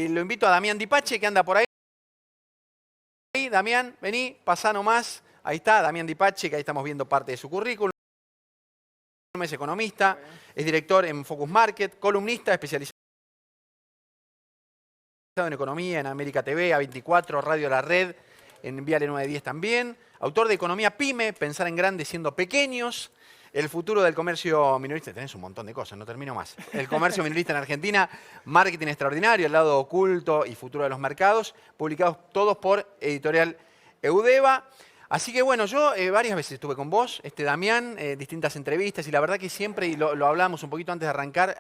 Lo invito a Damián Dipache, que anda por ahí. Damián, vení, pasá nomás. Ahí está, Damián Dipache, que ahí estamos viendo parte de su currículum. Es economista, es director en Focus Market, columnista especializado en economía en América TV, A24, Radio La Red, en Viale 910 también. Autor de Economía Pyme, Pensar en Grande Siendo Pequeños. El futuro del comercio minorista. Tenés un montón de cosas, no termino más. El comercio minorista en Argentina, Marketing Extraordinario, El lado oculto y futuro de los mercados. Publicados todos por Editorial Eudeva. Así que bueno, yo varias veces estuve con vos, Damián, distintas entrevistas, y la verdad que siempre, y lo hablamos un poquito antes de arrancar,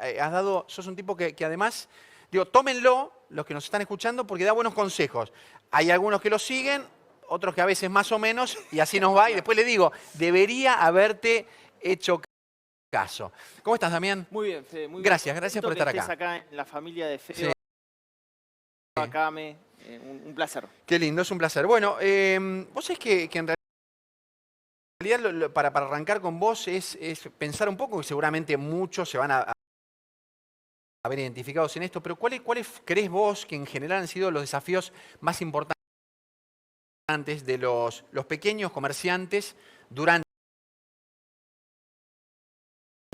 sos un tipo que además, digo, tómenlo los que nos están escuchando porque da buenos consejos. Hay algunos que lo siguen, otros que a veces más o menos, y así nos va, y después le digo, debería haberte hecho caso. ¿Cómo estás, Damián? Muy bien, Fede. Muy gracias, bien. Gracias por estar acá. Acá en la familia de Fede. Sí. Acá un placer. Qué lindo, es un placer. Bueno, vos sabés que en realidad para arrancar con vos es pensar un poco, que seguramente muchos se van a ver identificados en esto, pero ¿cuáles crees vos que en general han sido los desafíos más importantes de los pequeños comerciantes durante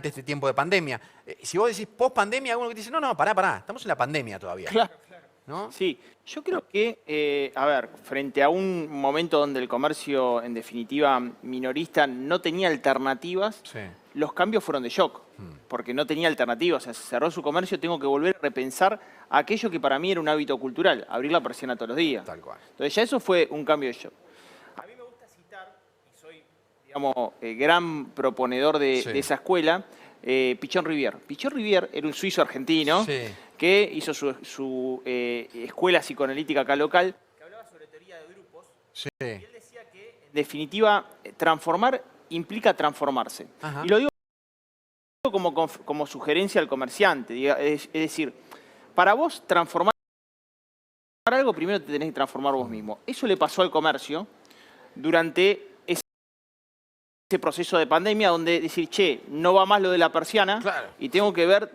este tiempo de pandemia? Si vos decís post-pandemia, alguno que te dice, no, pará, estamos en la pandemia todavía. Claro. ¿No? Sí, yo creo que, a ver, frente a un momento donde el comercio, en definitiva, minorista, no tenía alternativas, Sí. los cambios fueron de shock, porque no tenía alternativas. O sea, se cerró su comercio, tengo que volver a repensar aquello que para mí era un hábito cultural, abrir la persiana todos los días. Tal cual. Entonces ya eso fue un cambio de shock. A mí me gusta citar, y soy, digamos, gran proponedor de esa escuela, Pichón Rivière. Pichón Rivière era un suizo argentino que hizo su escuela psicoanalítica acá local, que hablaba sobre teoría de grupos. Sí. Y él decía que, en definitiva, transformar implica transformarse. Ajá. Y lo digo como sugerencia al comerciante. Es decir, para vos transformar algo, primero te tenés que transformar vos mismo. Eso le pasó al comercio durante ese proceso de pandemia, donde decir, che, no va más lo de la persiana, Claro. y tengo que ver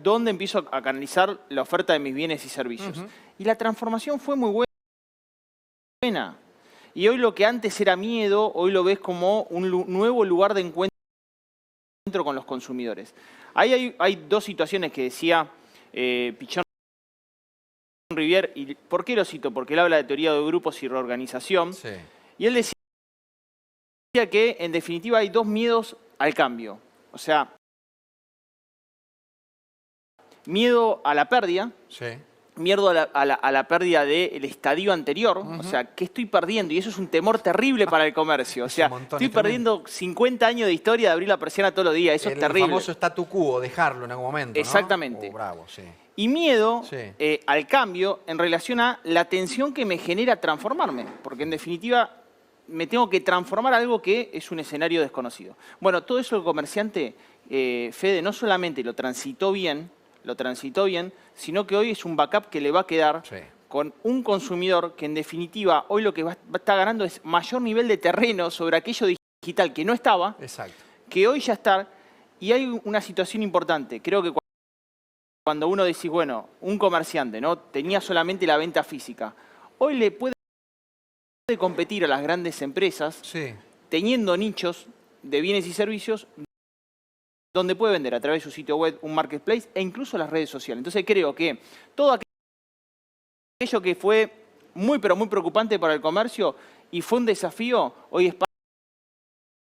dónde empiezo a canalizar la oferta de mis bienes y servicios. Y la transformación fue muy buena. Y hoy lo que antes era miedo, hoy lo ves como un nuevo lugar de encuentro con los consumidores. Ahí hay dos situaciones que decía Pichón Rivière. ¿Y por qué lo cito? Porque él habla de teoría de grupos y reorganización. Sí. Y él decía que, en definitiva, hay dos miedos al cambio. O sea, miedo a la pérdida, miedo a la pérdida del estadio anterior. O sea, ¿qué estoy perdiendo? Y eso es un temor terrible para el comercio. O sea, estoy perdiendo 50 años de historia de abrir la persiana todos los días. Eso es terrible. El famoso statu quo, dejarlo en algún momento, Exactamente. ¿no? Bravo, sí. Y miedo al cambio en relación a la tensión que me genera transformarme. Porque, en definitiva, me tengo que transformar a algo que es un escenario desconocido. Bueno, todo eso el comerciante, Fede, no solamente lo transitó bien, sino que hoy es un backup que le va a quedar con un consumidor que, en definitiva, hoy lo que está ganando es mayor nivel de terreno sobre aquello digital que no estaba, que hoy ya está. Y hay una situación importante. Creo que cuando uno dice, bueno, un comerciante, ¿no?, tenía solamente la venta física, hoy le puede competir a las grandes empresas teniendo nichos de bienes y servicios donde puede vender a través de su sitio web, un marketplace e incluso las redes sociales. Entonces creo que todo aquello que fue muy pero muy preocupante para el comercio y fue un desafío, hoy es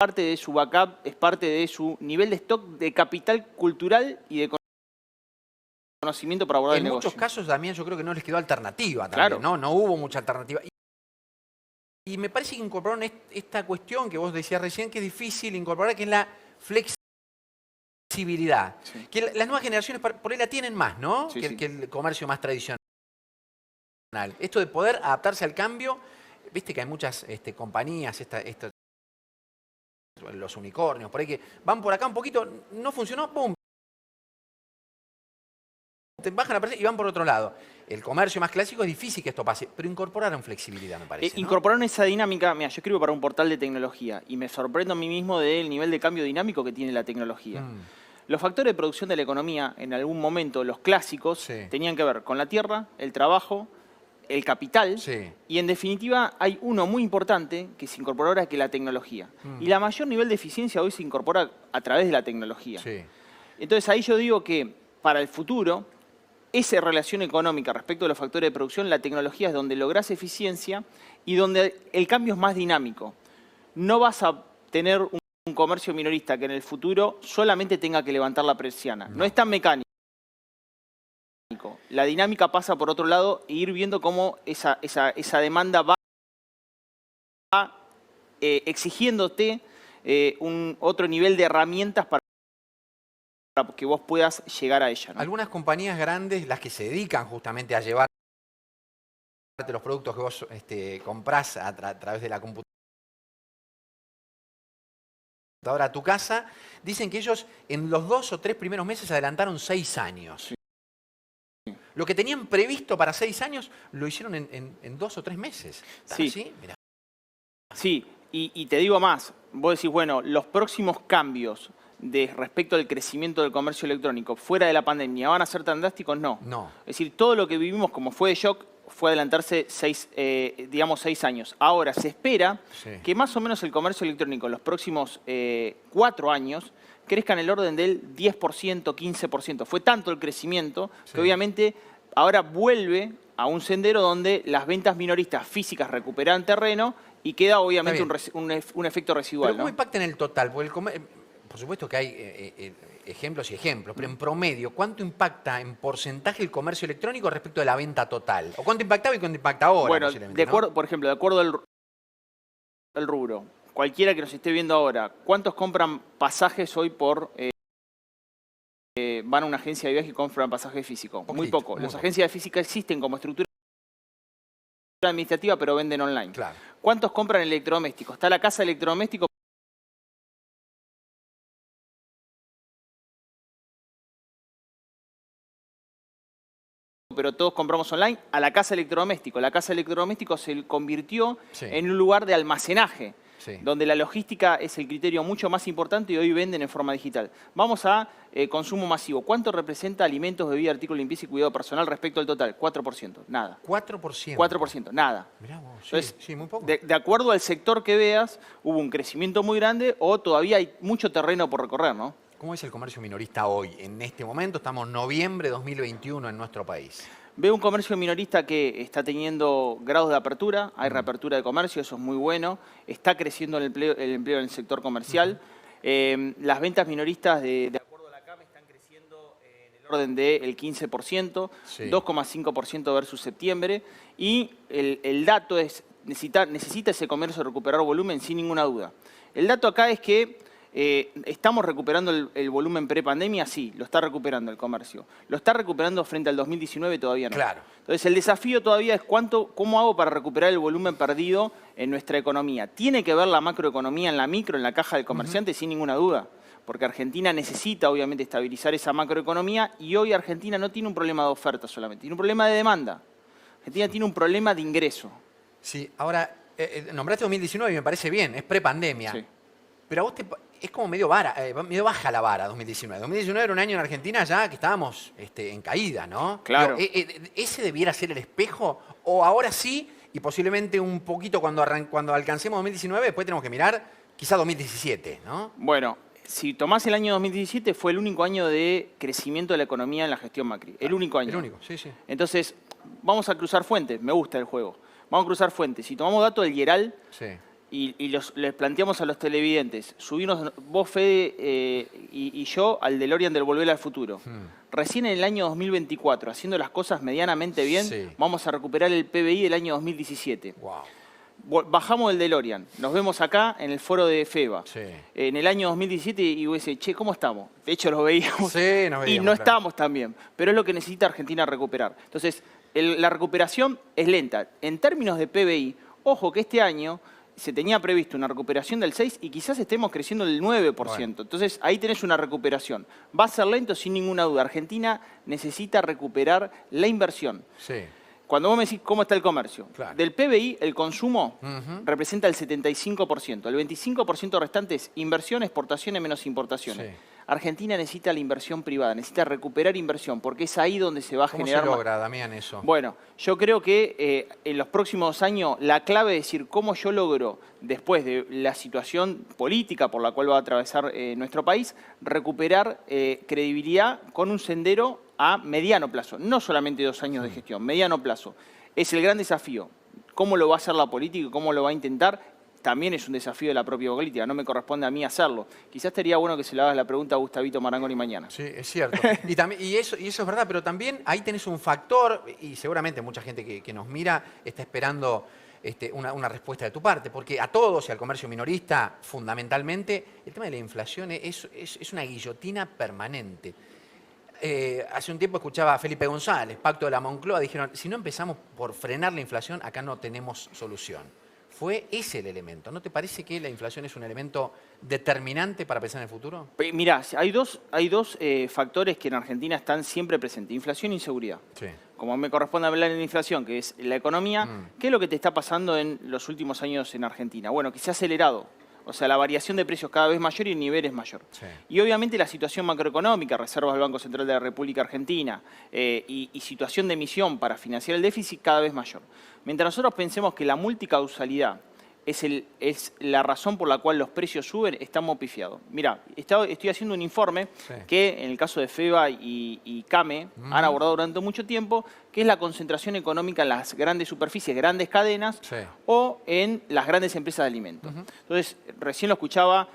parte de su backup, es parte de su nivel de stock de capital cultural y de conocimiento para abordar el negocio. En muchos casos también yo creo que no les quedó alternativa también, ¿no? No hubo mucha alternativa. Y me parece que incorporaron esta cuestión que vos decías recién, que es difícil incorporar, que es la flexibilidad. Que las nuevas generaciones por ahí la tienen más, ¿no? Que el comercio más tradicional. Esto de poder adaptarse al cambio, viste que hay muchas compañías, los unicornios, por ahí que van por acá un poquito, no funcionó, ¡pum! Te bajan la presión y van por otro lado. El comercio más clásico es difícil que esto pase, pero incorporaron flexibilidad, me parece, ¿no? Incorporaron esa dinámica. Mira, yo escribo para un portal de tecnología y me sorprendo a mí mismo del nivel de cambio dinámico que tiene la tecnología. Los factores de producción de la economía, en algún momento, los clásicos, tenían que ver con la tierra, el trabajo, el capital, y en definitiva hay uno muy importante que se incorporó ahora, que es la tecnología. Y la mayor nivel de eficiencia hoy se incorpora a través de la tecnología. Entonces ahí yo digo que para el futuro, esa relación económica respecto a los factores de producción, la tecnología es donde lográs eficiencia y donde el cambio es más dinámico. No vas a tener un comercio minorista que en el futuro solamente tenga que levantar la persiana. No es tan mecánico. La dinámica pasa por otro lado e ir viendo cómo esa demanda va exigiéndote otro nivel de herramientas para que vos puedas llegar a ella, ¿no? Algunas compañías grandes, las que se dedican justamente a llevar los productos que vos comprás a través de la computadora a tu casa, dicen que ellos en los 2 o 3 primeros meses adelantaron 6 años. Lo que tenían previsto para 6 años lo hicieron en 2 o 3 meses. Sí. ¿Sí? Mirá. Sí, y te digo más. Vos decís, bueno, los próximos cambios respecto al crecimiento del comercio electrónico fuera de la pandemia, ¿van a ser tan drásticos? No. Es decir, todo lo que vivimos como fue de shock fue adelantarse 6 años. Ahora, se espera que más o menos el comercio electrónico en los próximos 4 años crezca en el orden del 10%, 15%. Fue tanto el crecimiento que obviamente ahora vuelve a un sendero donde las ventas minoristas físicas recuperan terreno y queda obviamente un efecto residual. ¿Pero cómo impacta en el total? Porque por supuesto que hay ejemplos y ejemplos, pero en promedio, ¿cuánto impacta en porcentaje el comercio electrónico respecto de la venta total? ¿O cuánto impactaba y cuánto impacta ahora? Bueno, por ejemplo, de acuerdo al rubro, cualquiera que nos esté viendo ahora, ¿cuántos compran pasajes hoy van a una agencia de viaje y compran pasaje físico? Muy poco. Las agencias de física existen como estructura administrativa, pero venden online. Claro. ¿Cuántos compran electrodomésticos? Está la casa de electrodomésticos. Pero todos compramos online a la casa electrodoméstico. La casa electrodoméstico se convirtió en un lugar de almacenaje, donde la logística es el criterio mucho más importante y hoy venden en forma digital. Vamos a consumo masivo. ¿Cuánto representa alimentos, bebida, artículos de limpieza y cuidado personal respecto al total? 4%, nada. 4%. 4%, nada. Mirá vos, Entonces, muy poco. De acuerdo al sector que veas, hubo un crecimiento muy grande o todavía hay mucho terreno por recorrer, ¿no? ¿Cómo es el comercio minorista hoy? En este momento estamos en noviembre de 2021 en nuestro país. Veo un comercio minorista que está teniendo grados de apertura, hay reapertura de comercio, eso es muy bueno, está creciendo el empleo en el sector comercial. Las ventas minoristas, de acuerdo a la CAM, están creciendo en el orden del 15%, 2,5% versus septiembre, y el dato es, necesita ese comercio recuperar volumen sin ninguna duda. El dato acá es que ¿estamos recuperando el volumen pre-pandemia? Sí, lo está recuperando el comercio. ¿Lo está recuperando frente al 2019? Todavía no. Claro. Entonces, el desafío todavía es cómo hago para recuperar el volumen perdido en nuestra economía. ¿Tiene que ver la macroeconomía en la micro, en la caja del comerciante? Sin ninguna duda. Porque Argentina necesita, obviamente, estabilizar esa macroeconomía y hoy Argentina no tiene un problema de oferta solamente, tiene un problema de demanda. Argentina tiene un problema de ingreso. Sí, ahora, nombraste 2019 y me parece bien, es pre-pandemia. Sí. Pero a vos es como medio baja la vara 2019. 2019 era un año en Argentina ya que estábamos en caída, ¿no? Claro. ¿Ese debiera ser el espejo? ¿O ahora sí, y posiblemente un poquito cuando alcancemos 2019, después tenemos que mirar quizá 2017, ¿no? Bueno, si tomás el año 2017, fue el único año de crecimiento de la economía en la gestión Macri. El único año. El único, sí. Entonces, vamos a cruzar fuentes. Me gusta el juego. Vamos a cruzar fuentes. Si tomamos datos del IERAL... Y les planteamos a los televidentes, subirnos vos, Fede, y yo al DeLorean del Volver al Futuro. Recién en el año 2024, haciendo las cosas medianamente bien, vamos a recuperar el PBI del año 2017. Wow. Bajamos del DeLorean, nos vemos acá en el foro de FEBA. En el año 2017 y vos decís, che, ¿cómo estamos? De hecho, nos veíamos, y no estamos tan bien. Pero es lo que necesita Argentina recuperar. Entonces, la recuperación es lenta. En términos de PBI, ojo que este año se tenía previsto una recuperación del 6% y quizás estemos creciendo del 9%. Bueno. Entonces, ahí tenés una recuperación. Va a ser lento sin ninguna duda. Argentina necesita recuperar la inversión. Cuando vos me decís cómo está el comercio, del PBI el consumo representa el 75%. El 25% restante es inversión, exportaciones menos importaciones. Argentina necesita la inversión privada, necesita recuperar inversión, porque es ahí donde se va a generar... ¿Cómo se logra, Damián, eso? Bueno, yo creo que en los próximos años la clave es decir cómo yo logro, después de la situación política por la cual va a atravesar nuestro país, recuperar credibilidad con un sendero a mediano plazo, no solamente 2 años de gestión, mediano plazo. Es el gran desafío. ¿Cómo lo va a hacer la política y cómo lo va a intentar? También es un desafío de la propia política, no me corresponde a mí hacerlo. Quizás estaría bueno que se le hagas la pregunta a Gustavito Marangoni mañana. Sí, es cierto. y eso es verdad, pero también ahí tenés un factor, y seguramente mucha gente que nos mira está esperando una respuesta de tu parte, porque a todos y al comercio minorista, fundamentalmente, el tema de la inflación es una guillotina permanente. Hace un tiempo escuchaba a Felipe González, Pacto de la Moncloa, dijeron, si no empezamos por frenar la inflación, acá no tenemos solución. Fue ese el elemento. ¿No te parece que la inflación es un elemento determinante para pensar en el futuro? Mirá, hay dos factores que en Argentina están siempre presentes, inflación e inseguridad. Sí. Como me corresponde hablar de la inflación, que es la economía, ¿qué es lo que te está pasando en los últimos años en Argentina? Bueno, que se ha acelerado. O sea, la variación de precios cada vez mayor y el nivel es mayor. Sí. Y obviamente la situación macroeconómica, reservas del Banco Central de la República Argentina y situación de emisión para financiar el déficit cada vez mayor. Mientras nosotros pensemos que la multicausalidad es la razón por la cual los precios suben, estamos pifiados. Mirá, estoy haciendo un informe que en el caso de FEBA y CAME han abordado durante mucho tiempo, que es la concentración económica en las grandes superficies, grandes cadenas o en las grandes empresas de alimentos. Entonces, recién lo escuchaba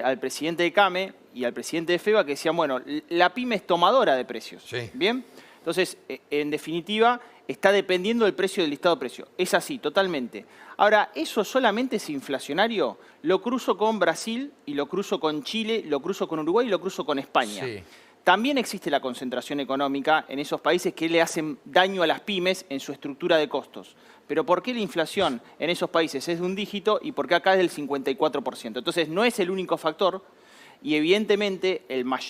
al presidente de CAME y al presidente de FEBA que decían, bueno, la pyme es tomadora de precios. Sí. ¿Bien? Entonces, en definitiva, está dependiendo del precio del listado de precios. Es así, totalmente. Ahora, ¿eso solamente es inflacionario? Lo cruzo con Brasil y lo cruzo con Chile, lo cruzo con Uruguay y lo cruzo con España. Sí. También existe la concentración económica en esos países que le hacen daño a las pymes en su estructura de costos. Pero ¿por qué la inflación en esos países es de un dígito y por qué acá es del 54%? Entonces, no es el único factor y evidentemente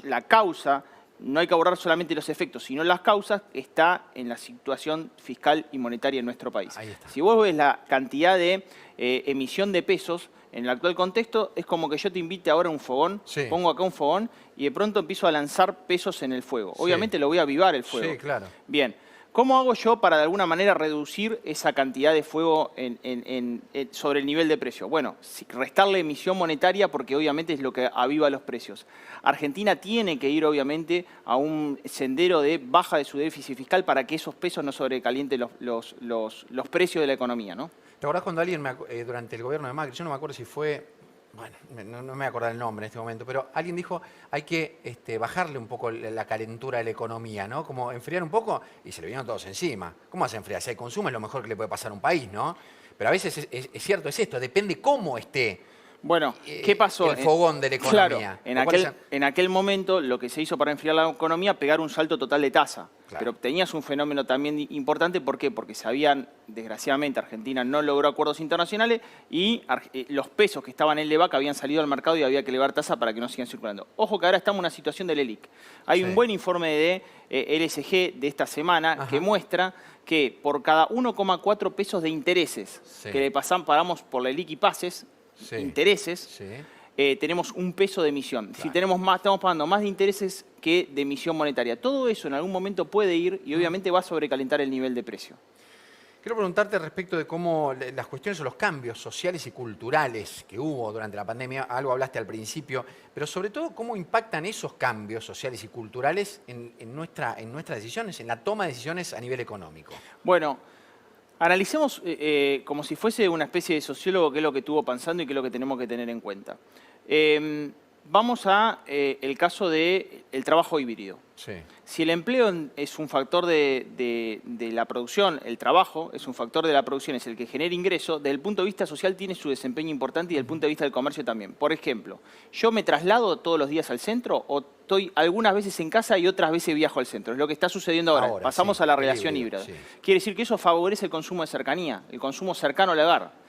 la causa... No hay que abordar solamente los efectos, sino las causas, está en la situación fiscal y monetaria en nuestro país. Si vos ves la cantidad de emisión de pesos en el actual contexto, es como que yo te invite ahora a un fogón, pongo acá un fogón y de pronto empiezo a lanzar pesos en el fuego. Obviamente lo voy a avivar el fuego. Sí, claro. Bien. ¿Cómo hago yo para de alguna manera reducir esa cantidad de fuego sobre el nivel de precio? Bueno, restarle emisión monetaria porque obviamente es lo que aviva los precios. Argentina tiene que ir obviamente a un sendero de baja de su déficit fiscal para que esos pesos no sobrecalienten los precios de la economía, ¿no? ¿Te acordás cuando alguien durante el gobierno de Macri, yo no me acuerdo si fue... Bueno, no me voy a acordar el nombre en este momento, pero alguien dijo hay que bajarle un poco la calentura de la economía, ¿no? Como enfriar un poco y se le vinieron todos encima. ¿Cómo vas a enfriar? Si hay consumo es lo mejor que le puede pasar a un país, ¿no? Pero a veces es cierto, es esto, depende cómo esté. Bueno, ¿qué pasó? El fogón de la economía. Claro, en aquel momento lo que se hizo para enfriar la economía, pegar un salto total de tasa. Claro. Pero tenías un fenómeno también importante, ¿por qué? Porque desgraciadamente, Argentina no logró acuerdos internacionales y los pesos que estaban en el LEVAC habían salido al mercado y había que elevar tasa para que no sigan circulando. Ojo que ahora estamos en una situación del ELIC. Hay un buen informe de LSG de esta semana que muestra que por cada 1,4 pesos de intereses que le pagamos por la ELIC y pases, intereses, tenemos un peso de emisión. Claro. Si estamos pagando más de intereses que de emisión monetaria. Todo eso en algún momento puede ir y obviamente va a sobrecalentar el nivel de precio. Quiero preguntarte respecto de cómo las cuestiones o los cambios sociales y culturales que hubo durante la pandemia, algo hablaste al principio, pero sobre todo cómo impactan esos cambios sociales y culturales en nuestras decisiones, en la toma de decisiones a nivel económico. Bueno, analicemos como si fuese una especie de sociólogo qué es lo que estuvo pensando y qué es lo que tenemos que tener en cuenta. Vamos a el caso del trabajo híbrido. Sí. Si el empleo es un factor de la producción, el trabajo es un factor de la producción, es el que genera ingreso, desde el punto de vista social tiene su desempeño importante y desde el punto de vista del comercio también. Por ejemplo, ¿yo me traslado todos los días al centro o estoy algunas veces en casa y otras veces viajo al centro? Es lo que está sucediendo ahora. Pasamos a la relación híbrida. Sí. Quiere decir que eso favorece el consumo de cercanía, el consumo cercano al hogar.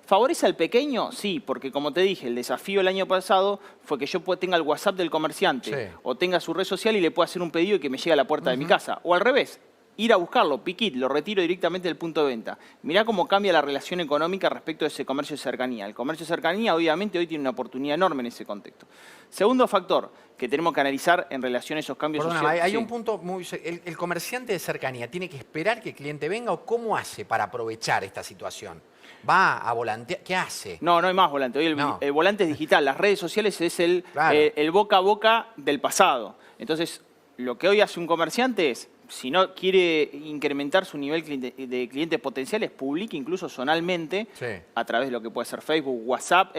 ¿Favorece al pequeño? Sí, porque como te dije, el desafío el año pasado fue que yo tenga el WhatsApp del comerciante o tenga su red social y le pueda hacer un pedido y que me llegue a la puerta de mi casa. O al revés, ir a buscarlo, piquit, lo retiro directamente del punto de venta. Mirá cómo cambia la relación económica respecto a ese comercio de cercanía. El comercio de cercanía, obviamente, hoy tiene una oportunidad enorme en ese contexto. Segundo factor que tenemos que analizar en relación a esos cambios sociales. Hay un punto muy... ¿El comerciante de cercanía tiene que esperar que el cliente venga o cómo hace para aprovechar esta situación? ¿Va a volantear? ¿Qué hace? No, no hay más volante. Hoy el volante es digital. Las redes sociales es el boca a boca del pasado. Entonces, lo que hoy hace un comerciante es, si no quiere incrementar su nivel de clientes potenciales, publique incluso zonalmente a través de lo que puede ser Facebook, WhatsApp,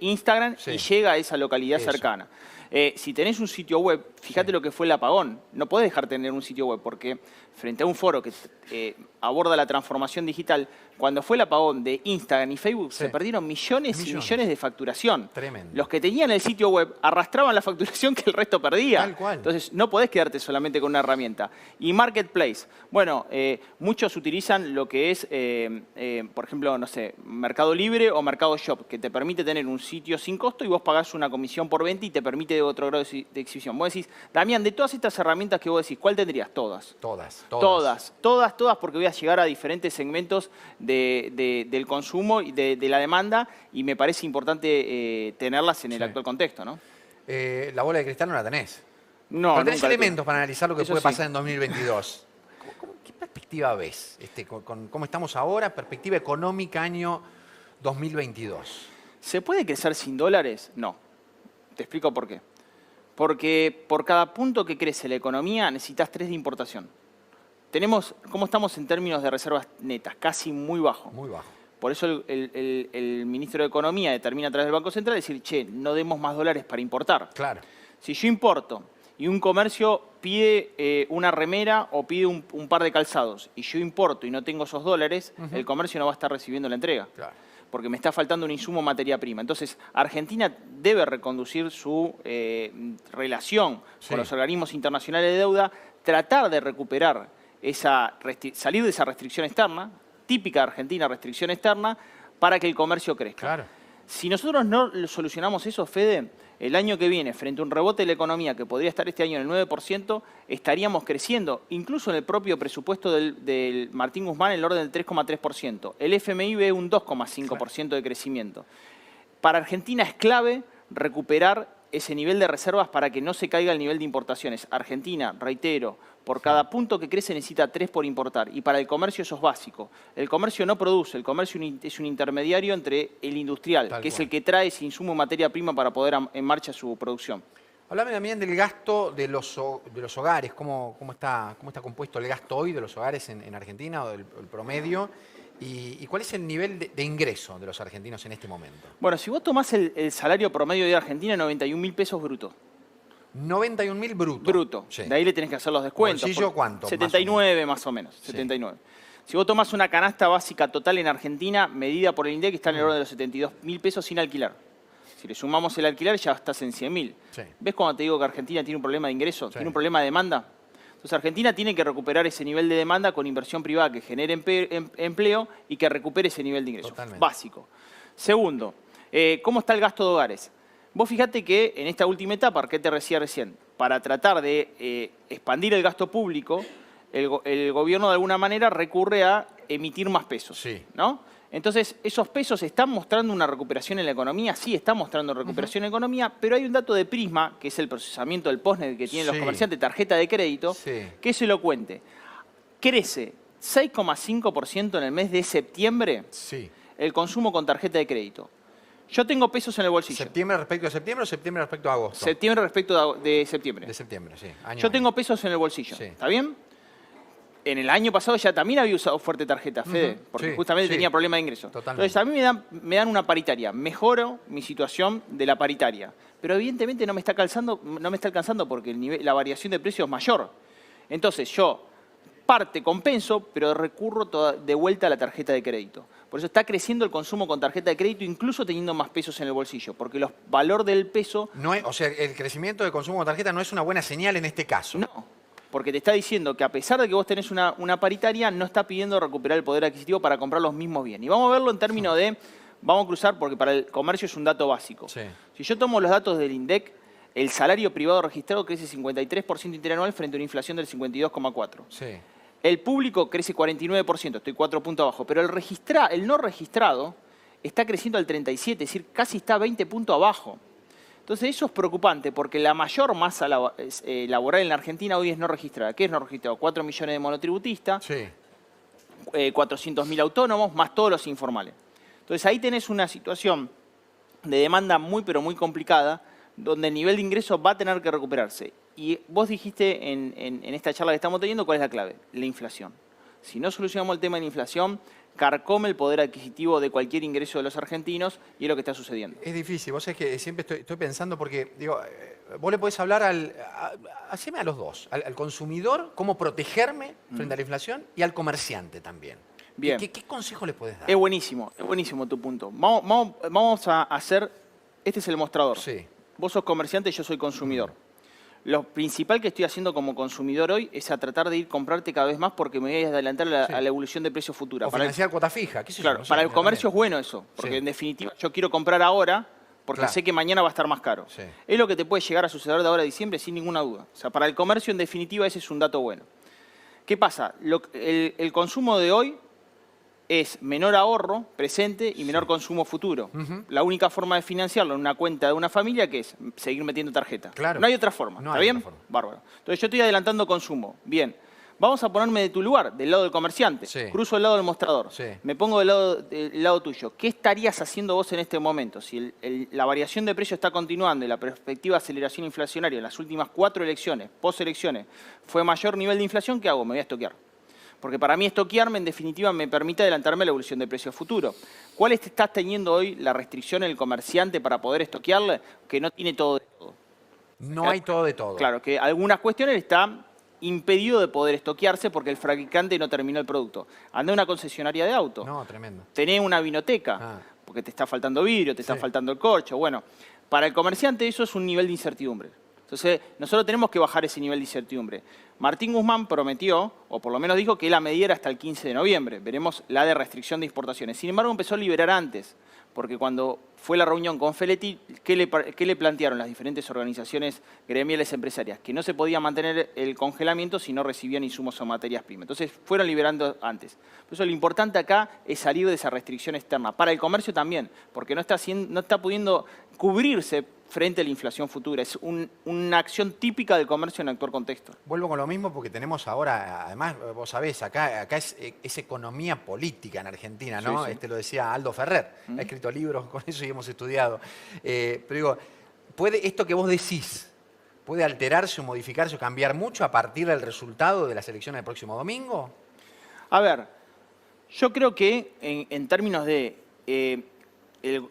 Instagram y llega a esa localidad cercana. Si tenés un sitio web, fíjate lo que fue el apagón. No podés dejar de tener un sitio web porque frente a un foro que aborda la transformación digital, cuando fue el apagón de Instagram y Facebook se perdieron millones y millones de facturación. Tremendo. Los que tenían el sitio web arrastraban la facturación que el resto perdía. Tal cual. Entonces no podés quedarte solamente con una herramienta. Y Marketplace. Bueno, muchos utilizan lo que es, por ejemplo, no sé, Mercado Libre o Mercado Shop, que te permite tener un sitio sin costo y vos pagás una comisión por venta y te permite otro grado de exhibición. Vos decís, Damián, de todas estas herramientas que vos decís, ¿cuál tendrías? Todas. Todas, porque voy a llegar a diferentes segmentos del consumo y de la demanda y me parece importante tenerlas en el actual contexto, ¿no? La bola de cristal no la tenés. No, pero tenés elementos para analizar lo que puede pasar en 2022. ¿Qué perspectiva ves con cómo estamos ahora? Perspectiva económica año 2022. ¿Se puede crecer sin dólares? No. Te explico por qué. Porque por cada punto que crece la economía necesitas 3 de importación. ¿Cómo estamos en términos de reservas netas? Casi muy bajo. Muy bajo. Por eso el ministro de Economía determina a través del Banco Central decir, che, no demos más dólares para importar. Claro. Si yo importo y un comercio pide una remera o pide un par de calzados y yo importo y no tengo esos dólares, el comercio no va a estar recibiendo la entrega. Claro. Porque me está faltando un insumo materia prima. Entonces, Argentina debe reconducir su relación con los organismos internacionales de deuda, tratar de recuperar salir de esa restricción externa, típica de Argentina, restricción externa, para que el comercio crezca. Claro. Si nosotros no solucionamos eso, Fede, el año que viene, frente a un rebote de la economía que podría estar este año en el 9%, estaríamos creciendo, incluso en el propio presupuesto del Martín Guzmán, en el orden del 3,3%. El FMI ve un 2,5% de crecimiento. Para Argentina es clave recuperar ese nivel de reservas para que no se caiga el nivel de importaciones. Argentina, reitero, por cada punto que crece necesita 3 por importar. Y para el comercio eso es básico. El comercio no produce, el comercio es un intermediario entre el industrial, que es el que trae ese insumo materia prima para poder en marcha su producción. Háblame también del gasto de los hogares, cómo está compuesto el gasto hoy de los hogares en Argentina, o el promedio, y cuál es el nivel de ingreso de los argentinos en este momento. Bueno, si vos tomás el salario promedio de Argentina, 91.000 pesos brutos. 91.000 bruto. Bruto. Sí. De ahí le tenés que hacer los descuentos. ¿Bolsillo cuánto? 79 más o menos. Sí. 79. Si vos tomás una canasta básica total en Argentina, medida por el INDEC, está en el orden de los 72.000 pesos sin alquilar. Si le sumamos el alquiler, ya estás en 100.000. Sí. ¿Ves cuando te digo que Argentina tiene un problema de ingresos? Sí. Tiene un problema de demanda. Entonces Argentina tiene que recuperar ese nivel de demanda con inversión privada que genere empleo y que recupere ese nivel de ingresos. Totalmente. Básico. Segundo, ¿cómo está el gasto de hogares? Vos fíjate que en esta última etapa, que te decía recién, para tratar de expandir el gasto público, el gobierno de alguna manera recurre a emitir más pesos, ¿no? Entonces, ¿esos pesos están mostrando una recuperación en la economía? Sí, están mostrando recuperación en la economía, pero hay un dato de Prisma, que es el procesamiento del postnet que tienen los comerciantes, tarjeta de crédito, que es elocuente. Crece 6,5% en el mes de septiembre el consumo con tarjeta de crédito. Yo tengo pesos en el bolsillo. ¿Septiembre respecto a septiembre o septiembre respecto a agosto? Septiembre respecto de septiembre. De septiembre, sí. Yo tengo pesos en el bolsillo, ¿está bien? En el año pasado ya también había usado fuerte tarjeta, Fede, porque justamente tenía problema de ingreso. Totalmente. Entonces a mí me dan una paritaria. Mejoro mi situación de la paritaria. Pero evidentemente no me está alcanzando porque la variación de precios es mayor. Entonces yo compenso, pero recurro de vuelta a la tarjeta de crédito. Por eso está creciendo el consumo con tarjeta de crédito, incluso teniendo más pesos en el bolsillo, porque el valor del peso... O sea, el crecimiento del consumo con tarjeta no es una buena señal en este caso. No, porque te está diciendo que a pesar de que vos tenés una paritaria, no está pidiendo recuperar el poder adquisitivo para comprar los mismos bienes. Y vamos a verlo en términos de... Vamos a cruzar, porque para el comercio es un dato básico. Si yo tomo los datos del INDEC, el salario privado registrado crece 53% interanual frente a una inflación del 52,4%. El público crece 49%, estoy 4 puntos abajo, pero el no registrado está creciendo al 37%, es decir, casi está 20 puntos abajo. Entonces eso es preocupante porque la mayor masa laboral en la Argentina hoy es no registrada. ¿Qué es no registrado? 4 millones de monotributistas, Sí. 400.000 autónomos, más todos los informales. Entonces ahí tenés una situación de demanda muy pero muy complicada, donde el nivel de ingresos va a tener que recuperarse. Y vos dijiste en esta charla que estamos teniendo, ¿cuál es la clave? La inflación. Si no solucionamos el tema de la inflación, carcome el poder adquisitivo de cualquier ingreso de los argentinos y es lo que está sucediendo. Es difícil, vos sabés que siempre estoy pensando porque, digo, vos le podés hablar haceme a los dos, al consumidor, cómo protegerme frente a la inflación, y al comerciante también. Bien. ¿Qué consejo le podés dar? Es buenísimo tu punto. Vamos a hacer, este es el mostrador. Sí. Vos sos comerciante y yo soy consumidor. Lo principal que estoy haciendo como consumidor hoy es a tratar de ir comprarte cada vez más porque me voy a adelantar a la evolución de precios futura. O financiar cuota fija, qué sé yo. Claro, No sé, para el comercio es bueno eso, porque Sí. en definitiva yo quiero comprar ahora porque Claro. sé que mañana va a estar más caro. Sí. Es lo que te puede llegar a suceder de ahora a diciembre sin ninguna duda. O sea, para el comercio en definitiva ese es un dato bueno. ¿Qué pasa? El consumo de hoy es menor ahorro presente y menor consumo futuro. La única forma de financiarlo en una cuenta de una familia que es seguir metiendo tarjeta. Claro. No hay otra forma. No ¿Está hay bien? otra forma. Bárbaro. Entonces yo estoy adelantando consumo. Bien. Vamos a ponerme de tu lugar, del lado del comerciante. Sí. Cruzo del lado del mostrador. Sí. Me pongo del lado tuyo. ¿Qué estarías haciendo vos en este momento? Si la variación de precio está continuando y la perspectiva de aceleración inflacionaria en las últimas 4 elecciones, post-elecciones, fue mayor nivel de inflación, ¿qué hago? Me voy a estoquear. Porque para mí estoquearme, en definitiva, me permite adelantarme a la evolución de precios futuro. ¿Cuál estás teniendo hoy la restricción en el comerciante para poder estoquearle? Que no tiene todo de todo. No hay todo de todo. Claro, que algunas cuestiones está impedido de poder estoquearse porque el fabricante no terminó el producto. Anda a una concesionaria de auto. No, tremendo. Tenés una vinoteca, porque te está faltando vidrio, te está faltando el corcho. Bueno, para el comerciante eso es un nivel de incertidumbre. Entonces, nosotros tenemos que bajar ese nivel de incertidumbre. Martín Guzmán prometió, o por lo menos dijo, que la medida era hasta el 15 de noviembre. Veremos la de restricción de exportaciones. Sin embargo, empezó a liberar antes, porque cuando fue la reunión con Feletti, ¿qué le plantearon las diferentes organizaciones gremiales empresarias? Que no se podía mantener el congelamiento si no recibían insumos o materias primas. Entonces, fueron liberando antes. Por eso lo importante acá es salir de esa restricción externa. Para el comercio también, porque no está pudiendo cubrirse frente a la inflación futura. Es una acción típica del comercio en el actual contexto. Vuelvo con lo mismo porque tenemos ahora, además, vos sabés, acá es economía política en Argentina, ¿no? Sí, sí. Lo decía Aldo Ferrer, ha escrito libros con eso y hemos estudiado. Pero digo, esto que vos decís, ¿puede alterarse o modificarse o cambiar mucho a partir del resultado de las elecciones del próximo domingo? A ver, yo creo que en términos de...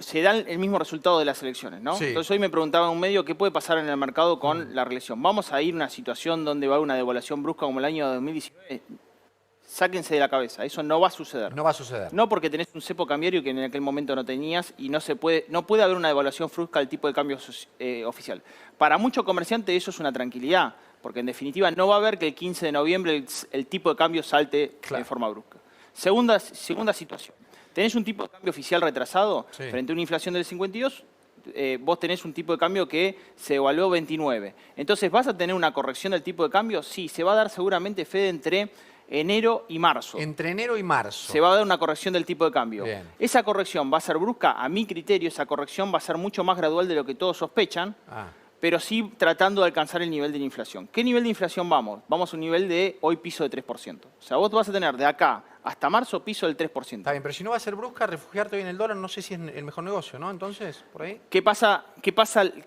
se da el mismo resultado de las elecciones, ¿no? Sí. Entonces hoy me preguntaba un medio qué puede pasar en el mercado con la reelección. ¿Vamos a ir a una situación donde va a haber una devaluación brusca como el año 2019? Sáquense de la cabeza, eso no va a suceder. No va a suceder. No porque tenés un cepo cambiario que en aquel momento no tenías y no puede haber una devaluación brusca del tipo de cambio oficial. Para muchos comerciantes eso es una tranquilidad, porque en definitiva no va a haber que el 15 de noviembre el tipo de cambio salte Claro. de forma brusca. Segunda situación. Tenés un tipo de cambio oficial retrasado frente a una inflación del 52, vos tenés un tipo de cambio que se evaluó 29. Entonces, ¿vas a tener una corrección del tipo de cambio? Sí, se va a dar seguramente, Fede, entre enero y marzo. Entre enero y marzo. Se va a dar una corrección del tipo de cambio. Bien. Esa corrección va a ser brusca, a mi criterio, esa corrección va a ser mucho más gradual de lo que todos sospechan, pero sí tratando de alcanzar el nivel de la inflación. ¿Qué nivel de inflación vamos? Vamos a un nivel de hoy piso de 3%. O sea, vos vas a tener de acá hasta marzo piso del 3%. Está bien, pero si no va a ser brusca, refugiarte hoy en el dólar, no sé si es el mejor negocio, ¿no? Entonces, por ahí. ¿Qué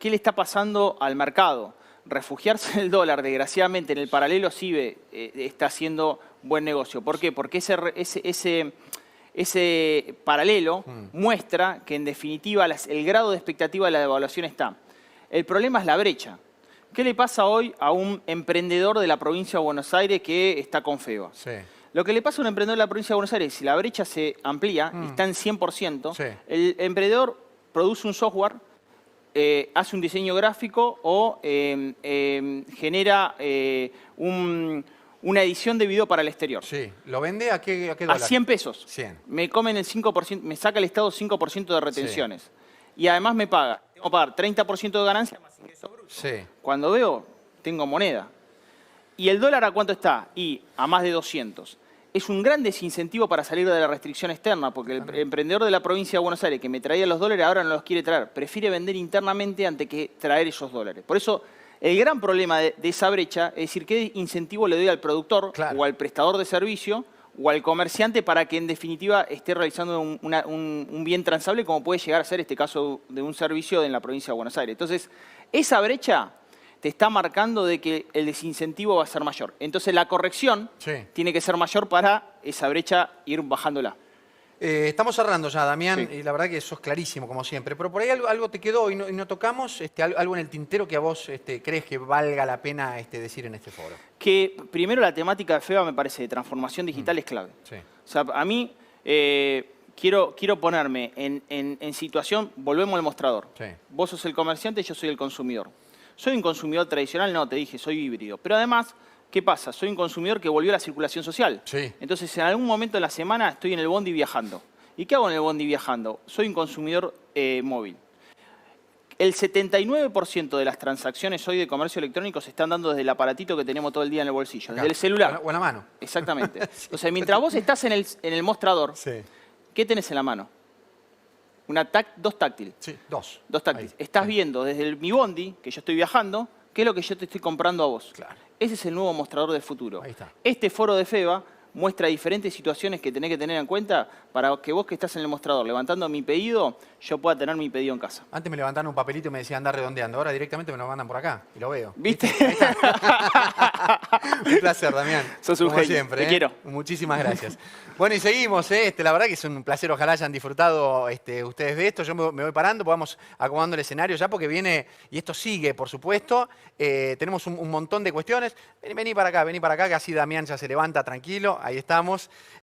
le está pasando al mercado? Refugiarse en el dólar, desgraciadamente, en el paralelo sí está haciendo buen negocio. ¿Por qué? Porque ese paralelo muestra que, en definitiva, el grado de expectativa de la devaluación está. El problema es la brecha. ¿Qué le pasa hoy a un emprendedor de la provincia de Buenos Aires que está con FEBA? Sí. Lo que le pasa a un emprendedor de la provincia de Buenos Aires, si la brecha se amplía, está en 100%, Sí. el emprendedor produce un software, hace un diseño gráfico o genera una edición de video para el exterior. Sí. ¿Lo vende a qué A dólar? 100 pesos. 100. Me comen el 5%, me saca el Estado 5% de retenciones. Y además me paga. Tengo que pagar 30% de ganancia más ingreso bruto. Sí. Cuando veo, tengo moneda. ¿Y el dólar a cuánto está? Y a más de 200. Es un gran desincentivo para salir de la restricción externa, porque el emprendedor de la provincia de Buenos Aires que me traía los dólares ahora no los quiere traer. Prefiere vender internamente antes que traer esos dólares. Por eso, el gran problema de esa brecha es decir, ¿qué incentivo le doy al productor o al prestador de servicio o al comerciante para que en definitiva esté realizando un bien transable como puede llegar a ser este caso de un servicio en la provincia de Buenos Aires? Entonces, esa brecha te está marcando de que el desincentivo va a ser mayor. Entonces la corrección tiene que ser mayor para esa brecha ir bajándola. Estamos cerrando ya, Damián, y la verdad que eso es clarísimo, como siempre. Pero por ahí algo te quedó y no tocamos, algo en el tintero que a vos crees que valga la pena decir en este foro. Que primero la temática de FEBA me parece de transformación digital es clave. O sea, a mí quiero ponerme en situación, volvemos al mostrador. Vos sos el comerciante, yo soy el consumidor. ¿Soy un consumidor tradicional? No, te dije, soy híbrido. Pero además, ¿qué pasa? Soy un consumidor que volvió a la circulación social. Entonces, en algún momento de la semana estoy en el bondi viajando. ¿Y qué hago en el bondi viajando? Soy un consumidor móvil. El 79% de las transacciones hoy de comercio electrónico se están dando desde el aparatito que tenemos todo el día en el bolsillo, desde el celular. O en la mano. Exactamente. Entonces, mientras vos estás en el mostrador, ¿qué tenés en la mano? Dos táctiles. Sí, dos. Dos táctiles. Estás viendo desde mi bondi, que yo estoy viajando, qué es lo que yo te estoy comprando a vos. Ese es el nuevo mostrador del futuro. Ahí está. Este foro de FEBA muestra diferentes situaciones que tenés que tener en cuenta para que vos que estás en el mostrador levantando mi pedido, yo pueda tener mi pedido en casa. Antes me levantaban un papelito y me decían andar redondeando. Ahora directamente me lo mandan por acá y lo veo. ¿Viste? Un placer, Damián. Sos un como genio. siempre. Te quiero. Muchísimas gracias. Bueno, y seguimos. La verdad que es un placer. Ojalá hayan disfrutado ustedes de esto. Yo me voy parando, pues vamos acomodando el escenario ya porque viene, y esto sigue, por supuesto. Tenemos un montón de cuestiones. Vení para acá, que así Damián ya se levanta tranquilo. Ahí estamos.